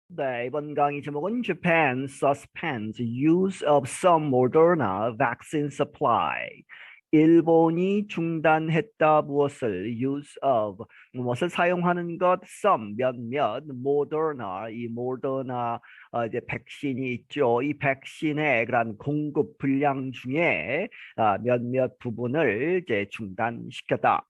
네, 이번 강의 제목은 Japan suspends use of some Moderna vaccine supply. 일본이 중단했다 무엇을 use of 무엇을 사용하는 것 some 몇몇 Moderna 이 모더나 이제 백신이 있죠. 이 백신의 그런 공급 분량 중에 몇몇 부분을 이제 중단시켰다.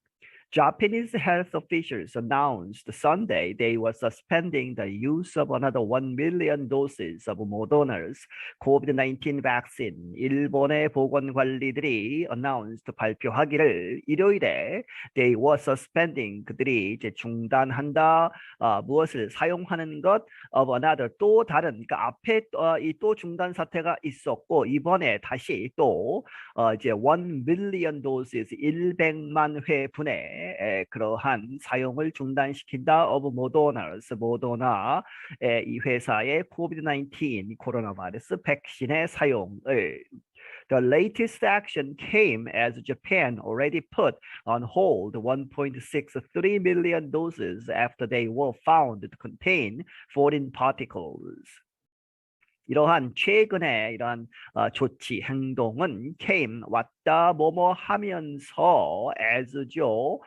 Japanese health officials announced Sunday they were suspending the use of another 1 million doses of Moderna's COVID-19 vaccine. 일본의 보건관리들이 announced 발표하기를 일요일에 they were suspending 그들이 이제 중단한다 무엇을 사용하는 것 of another 또 다른 그러니까 앞에 이 또 중단 사태가 있었고 이번에 다시 또 이제 1 million doses 100만 회분의 그러한 사용을 중단시킨다 of Moderna's 모더나 이 회사의 COVID-19 코로나 바이러스 백신의 사용을 The latest action came as Japan already put on hold 1.63 million doses after they were found to contain foreign particles. 이러한 최근의 이러한 조치 행동은 came 왔다 뭐뭐 하면서 as죠.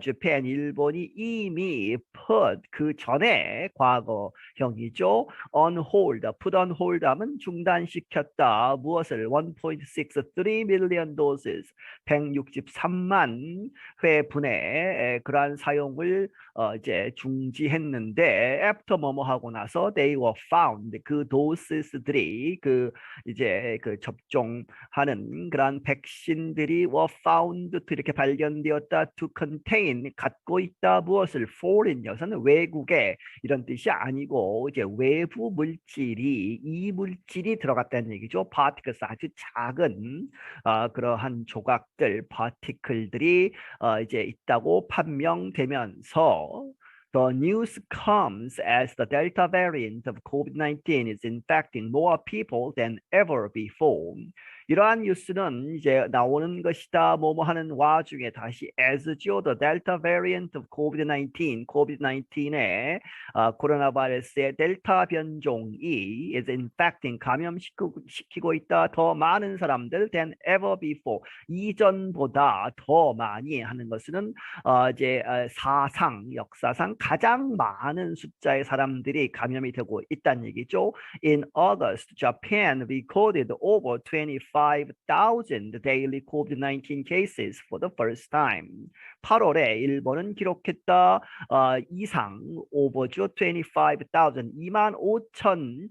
Japan 일본이 이미 put 그 전에 과거형이죠. on hold put on hold 하면 중단시켰다 무엇을 1.63 million doses 163만 회분의 그러한 사용을 이제 중지했는데 after 뭐뭐 하고 나서 they were found 그 doses들이 그 이제 그 접종하는 그런 백신들이 were found to 이렇게 발견되었다 to contain 갖고 있다 무엇을 foreign 여기서는 외국의 이런 뜻이 아니고 이제 외부 물질이 이 물질이 들어갔다는 얘기죠. particles 아주 작은 그러한 조각들 particle들이 이제 있다고 판명되면서 The news comes as the Delta variant of COVID-19 is infecting more people than ever before. 이러한 뉴스는 이제 나오는 것이다. 뭐뭐 하는 와중에 다시 as죠. The Delta variant of COVID-19, COVID-19의 코로나 바이러스의 델타 변종이 is infecting 감염시키고 있다. 더 많은 사람들 than ever before. 이전보다 더 많이 하는 것은 이제 역사상 가장 많은 숫자의 사람들이 감염이 되고 있다는 얘기죠. In August, Japan recorded over 25,000 daily COVID-19 cases for the first time. 8월에 일본은 기록했다 이상 오버죠. 25,000, 25,000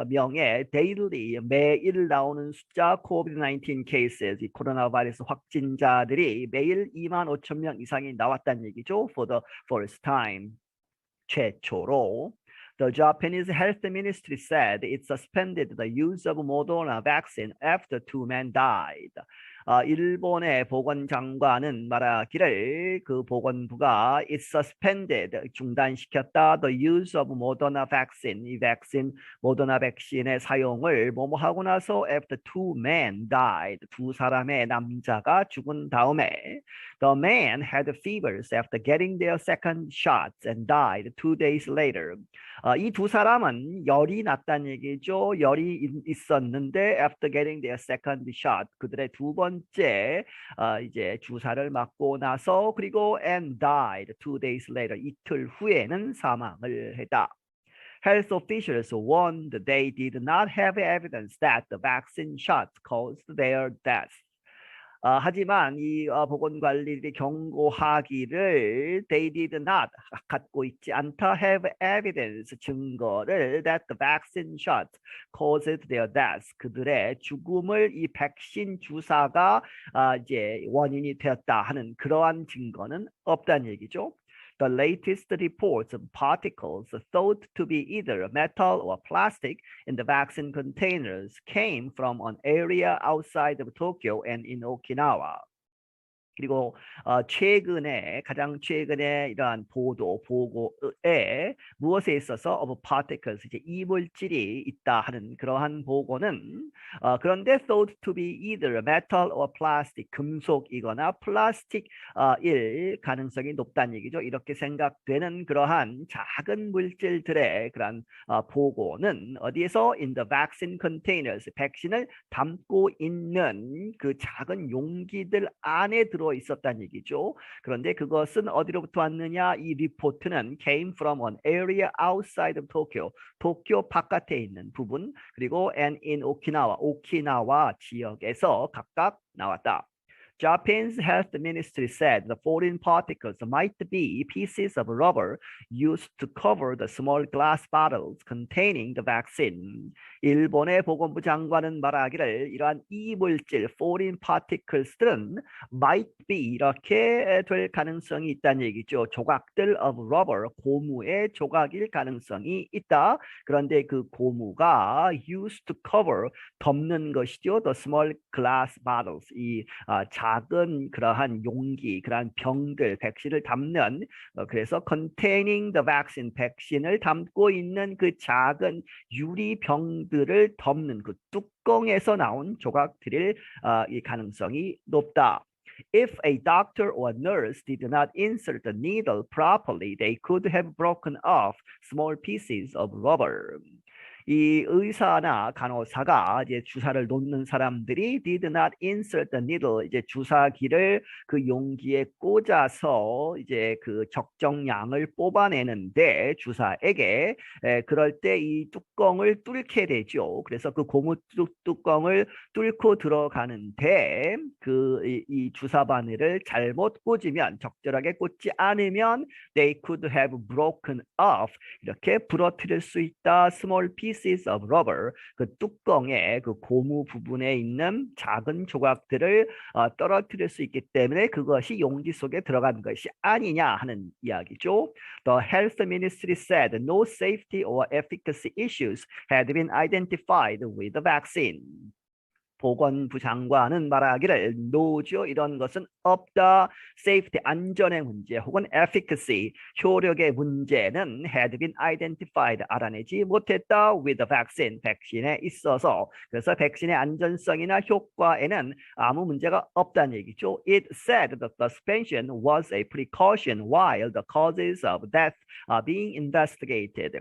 명의 daily 매일 나오는 숫자 COVID-19 cases 이 코로나 바이러스 확진자들이 매일 25,000명 이상이 나왔다는 얘기죠. For the first time 최초로. The Japanese Health Ministry said it suspended the use of Moderna vaccine after 2 men died. 일본의 보건장관은 말하기를 그 보건부가 it suspended 중단시켰다 the use of Moderna vaccine 이 백신 모더나 백신의 사용을 뭐뭐 하고 나서 after 2 men died 두 사람의 남자가 죽은 다음에 the man had fevers after getting their second shots and died 2 days later. 이 두 사람은 열이 났다는 얘기죠. 열이 있었는데 after getting their second shot 그들의 두 번째 이제 주사를 맞고 나서 그리고 and died 2 days later 이틀 후에는 사망을 했다. Health officials warned they did not have evidence that the vaccine shots caused their death. 하지만 이 보건관리들이 경고하기를 they did not 갖고 있지 않다 have evidence 증거를 that the vaccine shot caused their death 그들의 죽음을 이 백신 주사가 이제 원인이 되었다 하는 그러한 증거는 없다는 얘기죠. The latest reports of particles thought to be either metal or plastic in the vaccine containers came from an area outside of Tokyo and in Okinawa. 그리고 최근에 가장 최근에 이러한 보고에 무엇에 있어서 of particles 이제 이물질이 있다 하는 그러한 보고는 그런데 thought to be either metal or plastic 금속이거나 플라스틱 일 가능성이 높다는 얘기죠. 이렇게 생각되는 그러한 작은 물질들의 그러한 보고는 어디에서 in the vaccine containers 백신을 담고 있는 그 작은 용기들 안에 들어 있었다는 얘기죠. 그런데 그것은 어디로부터 왔느냐? 이 리포트는 came from an area outside of Tokyo. 도쿄 바깥에 있는 부분 그리고 and in 오키나와 지역에서 각각 나왔다. Japan's health ministry said the foreign particles might be pieces of rubber used to cover the small glass bottles containing the vaccine. 일본의 보건부 장관은 말하기를 이러한 이물질 foreign particles들은 might be 이렇게 될 가능성이 있다는 얘기죠. 조각들 of rubber 고무의 조각일 가능성이 있다. 그런데 그 고무가 used to cover 덮는 것이죠. The small glass bottles 이 작은 그러한 용기, 그러한 병들, 백신을 담는 그래서 containing the vaccine, 백신을 담고 있는 그 작은 유리병들을 덮는 그 뚜껑에서 나온 조각들일 이 가능성이 높다. If a doctor or nurse did not insert the needle properly, they could have broken off small pieces of rubber. 이 의사나 간호사가 이제 주사를 놓는 사람들이 did not insert the needle 이제 주사기를 그 용기에 꽂아서 이제 그 적정량을 뽑아내는데 주사에게 그럴 때 이 뚜껑을 뚫게 되죠. 그래서 그 고무 뚜껑을 뚫고 들어가는데 이 주사 바늘을 잘못 꽂으면 적절하게 꽂지 않으면 they could have broken off 이렇게 부러뜨릴 수 있다. small pieces of rubber 그 뚜껑의 그 고무 부분에 있는 작은 조각들을 떨어뜨릴 수 있기 때문에 그것이 용기 속에 들어간 것이 아니냐 하는 이야기죠. The health ministry said no safety or efficacy issues had been identified with the vaccine. 보건부 장관은 말하기를 노죠. 이런 것은 없다. safety 안전의 문제 혹은 efficacy 효력의 문제는 had been identified 알아내지 못했다 with the vaccine 백신에 있어서 그래서 백신의 안전성이나 효과에는 아무 문제가 없다는 얘기죠. It said that the suspension was a precaution while the causes of death are being investigated.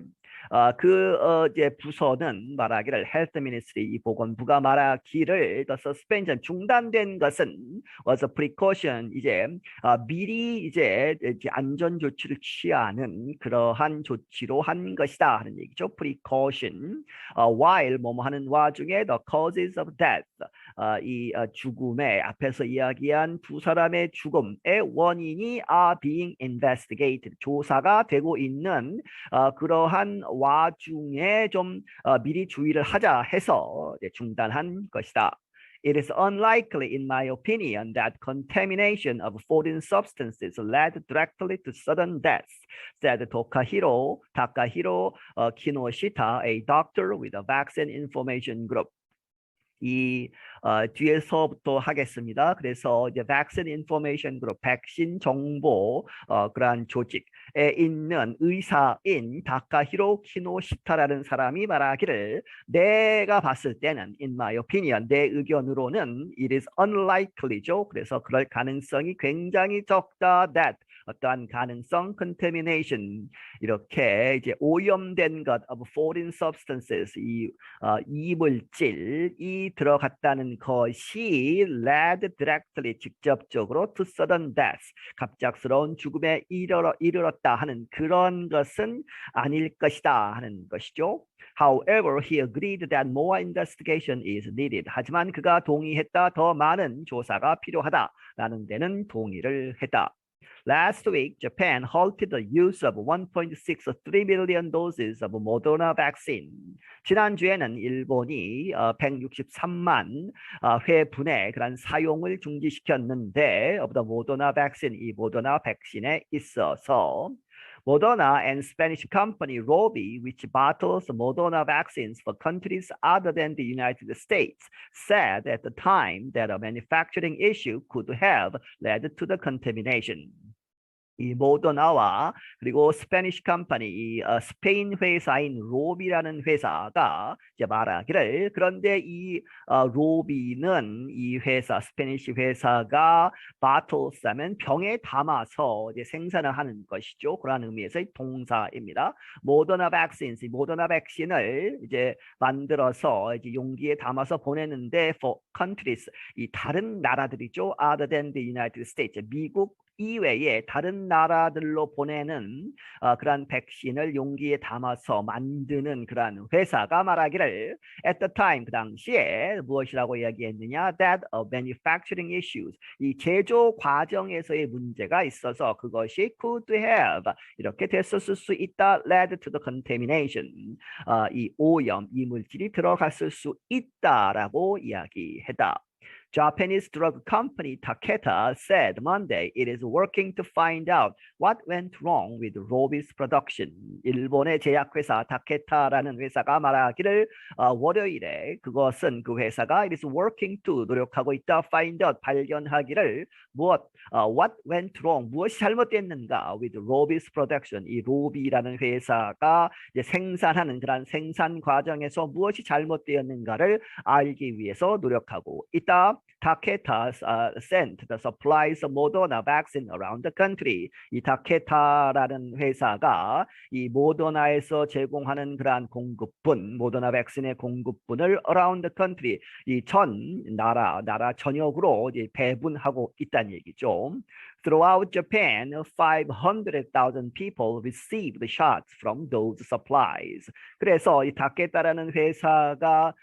이제 부서는 말하기를 헬스 미니스트리 이 보건부가 말하기를 the suspension 중단된 것은 was a precaution 이제 미리 이제 안전 조치를 취하는 그러한 조치로 한 것이다 하는 얘기죠. precaution while 뭐뭐 하는 와중에 the causes of death 이 죽음의 앞에서 이야기한 두 사람의 죽음의 원인이 are being investigated 조사가 되고 있는 그러한 와중에 좀 미리 주의를 하자 해서 중단한 것이다. It is unlikely, in my opinion, that contamination of foreign substances led directly to sudden death, said Takahiro Kinoshita, a doctor with a vaccine information group. 이 뒤에서부터 하겠습니다. 그래서 이제 Vaccine Information Group, 백신 정보 그러한 조직에 있는 의사인 다카히로 키노시타라는 사람이 말하기를 내가 봤을 때는 in my opinion 내 의견으로는 it is unlikely죠. 그래서 그럴 가능성이 굉장히 적다 that 어떠한 가능성 contamination 이렇게 이제 오염된 것 of foreign substances 이 이물질이 들어갔다는 것이 led directly 직접적으로 to sudden death 갑작스러운 죽음에 이르렀다 하는 그런 것은 아닐 것이다 하는 것이죠. However, he agreed that more investigation is needed. 하지만 그가 동의했다. 더 많은 조사가 필요하다라는 데는 동의를 했다. Last week, Japan halted the use of 1.63 million doses of Moderna vaccine. 지난주에는 일본이 163만 회분의 그런 사용을 중지시켰는데 of the Moderna vaccine, 이 모더나 백신에 있어서 Moderna and Spanish company Rovi, which bottles Moderna vaccines for countries other than the United States, said at the time that a manufacturing issue could have led to the contamination. 이 모더나와 그리고 스페니쉬 컴퍼니 스페인 회사인 로비라는 회사가 이제 말하기를 그런데 이 로비는 이 회사 스페니쉬 회사가 bottles 하면 병에 담아서 이제 생산을 하는 것이죠. 그런 의미에서의 동사입니다. 모더나 vaccines, 모더나 백신을 이제 만들어서 이제 용기에 담아서 보내는데 for countries 이 다른 나라들이죠. other than the United States 미국 이외에 다른 나라들로 보내는 그러한 백신을 용기에 담아서 만드는 그러한 회사가 말하기를 at the time 그 당시에 무엇이라고 이야기했느냐 that manufacturing issues 이 제조 과정에서의 문제가 있어서 그것이 could have 이렇게 됐었을 수 있다 led to the contamination 이 오염 이 물질이 들어갔을 수 있다라고 이야기했다. Japanese drug company Takeda said Monday it is working to find out what went wrong with Rovi's production. 일본의 제약회사 타케타라는 회사가 말하기를 월요일에 그것은 그 회사가 it is working to 노력하고 있다 find out 발견하기를 무엇 what went wrong 무엇이 잘못됐는가 with Rovi's production 이 로비라는 회사가 이제 생산하는 그런 생산 과정에서 무엇이 잘못되었는가를 알기 위해서 노력하고 있다. Takeda sent the supplies of Moderna vaccine around the country. 이 타케타라는 회사가 이 모더나에서 제공하는 그러한 공급분, 모더나 백신의 공급분을 around the country, 이 전 나라 전역으로 이제 배분하고 있다는 얘기죠. Throughout Japan, 500,000 people received shots from those supplies. 그래서 이 타케타라는 회사가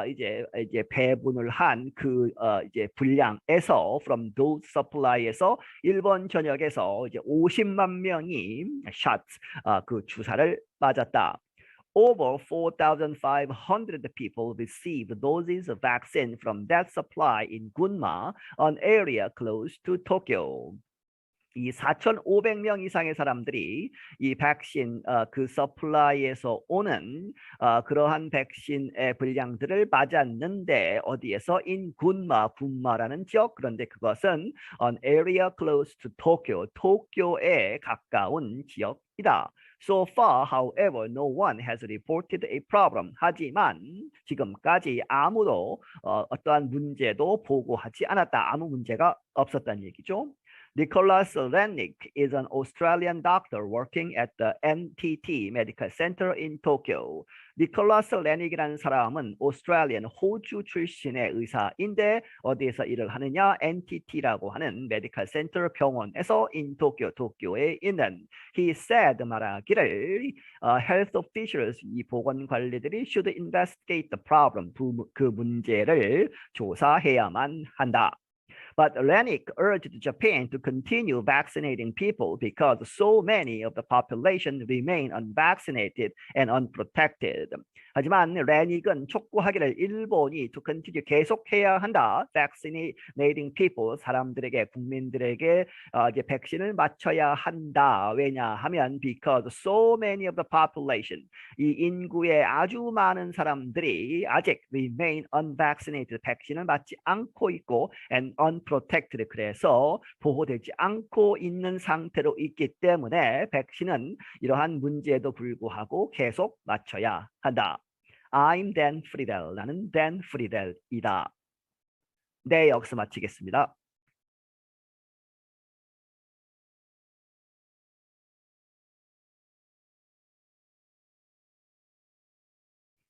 이제 배분을 한 그 이제 분량에서 from those supply에서 일본 전역에서 이제 50만 명이 shots 그 주사를 맞았다. Over 4,500 people received doses of vaccine from that supply in Gunma, an area close to Tokyo. 이 4,500명 이상의 사람들이 이 백신 그 서플라이에서 오는 그러한 백신의 분량들을 맞았는데 어디에서 in 군마라는 지역 그런데 그것은 an area close to Tokyo 도쿄에 가까운 지역이다. So far, however, no one has reported a problem. 하지만 지금까지 아무도 어떠한 문제도 보고하지 않았다. 아무 문제가 없었다는 얘기죠. Nicholas Lennick is an Australian doctor working at the NTT Medical Center in Tokyo. 니콜라스 레닉이라는 사람은 오스트레일리안 호주 출신의 의사인데 어디에서 일을 하느냐? NTT라고 하는 메디컬 센터 병원에서 in Tokyo, 도쿄에 있는 he said 말하기를 health officials 이 보건관리들이 should investigate the problem 그 문제를 조사해야만 한다. But Lennick urged Japan to continue vaccinating people because so many of the population remain unvaccinated and unprotected. 하지만 레닉은 촉구하기를 일본이 to continue 계속해야 한다. Vaccinating people 사람들에게 국민들에게 이제 백신을 맞춰야 한다. 왜냐하면 because so many of the population 이 인구의 아주 많은 사람들이 아직 remain unvaccinated 백신을 맞지 않고 있고 and unprotected 그래서 보호되지 않고 있는 상태로 있기 때문에 백신은 이러한 문제에도 불구하고 계속 맞춰야 한다. I'm Dan Friedel. 나는 Dan Friedel이다. 네, 여기서 마치겠습니다.